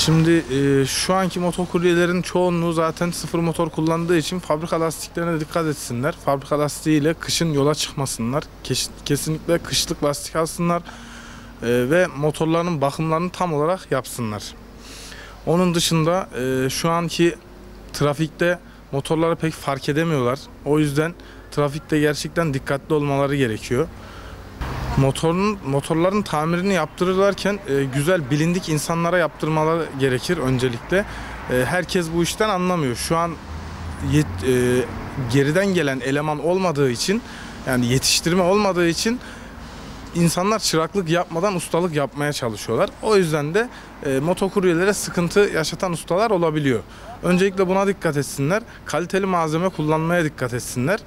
Şimdi şu anki motokuryelerin çoğunluğu zaten sıfır motor kullandığı için fabrika lastiklerine dikkat etsinler. Fabrika lastiğiyle kışın yola çıkmasınlar. Kesinlikle kışlık lastik alsınlar ve motorlarının bakımlarını tam olarak yapsınlar. Onun dışında şu anki trafikte motorları pek fark edemiyorlar. O yüzden trafikte gerçekten dikkatli olmaları gerekiyor. Motorların tamirini yaptırırlarken güzel bilindik insanlara yaptırmaları gerekir öncelikle. Herkes bu işten anlamıyor. Şu an geriden gelen eleman olmadığı için, yani yetiştirme olmadığı için insanlar çıraklık yapmadan ustalık yapmaya çalışıyorlar. O yüzden de motokuryelere sıkıntı yaşatan ustalar olabiliyor. Öncelikle buna dikkat etsinler. Kaliteli malzeme kullanmaya dikkat etsinler.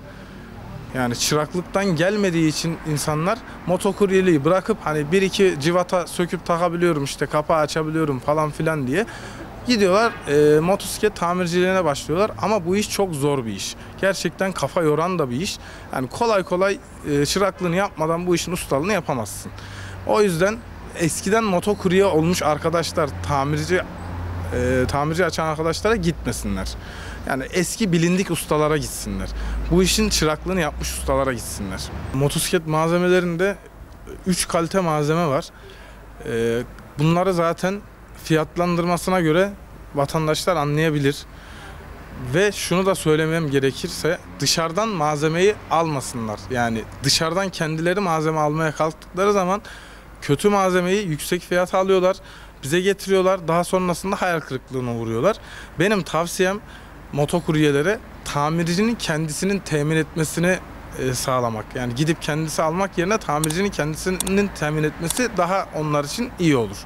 Yani çıraklıktan gelmediği için insanlar motokuryeliği bırakıp hani bir iki civata söküp takabiliyorum, işte kapağı açabiliyorum falan filan diye gidiyorlar motosiklet tamirciliğine başlıyorlar. Ama bu iş çok zor bir iş. Gerçekten kafa yoran da bir iş. Yani kolay kolay çıraklığını yapmadan bu işin ustalığını yapamazsın. O yüzden eskiden motokurye olmuş arkadaşlar, tamirci açan arkadaşlara gitmesinler. Yani eski bilindik ustalara gitsinler. Bu işin çıraklığını yapmış ustalara gitsinler. Motosiklet malzemelerinde 3 kalite malzeme var. Bunları zaten fiyatlandırmasına göre vatandaşlar anlayabilir. Ve şunu da söylemem gerekirse dışarıdan malzemeyi almasınlar. Yani dışarıdan kendileri malzeme almaya kalktıkları zaman kötü malzemeyi yüksek fiyata alıyorlar. Bize getiriyorlar. Daha sonrasında hayal kırıklığına uğruyorlar. Benim tavsiyem motokuryelere tamircinin kendisinin temin etmesini sağlamak. Yani gidip kendisi almak yerine tamircinin kendisinin temin etmesi daha onlar için iyi olur.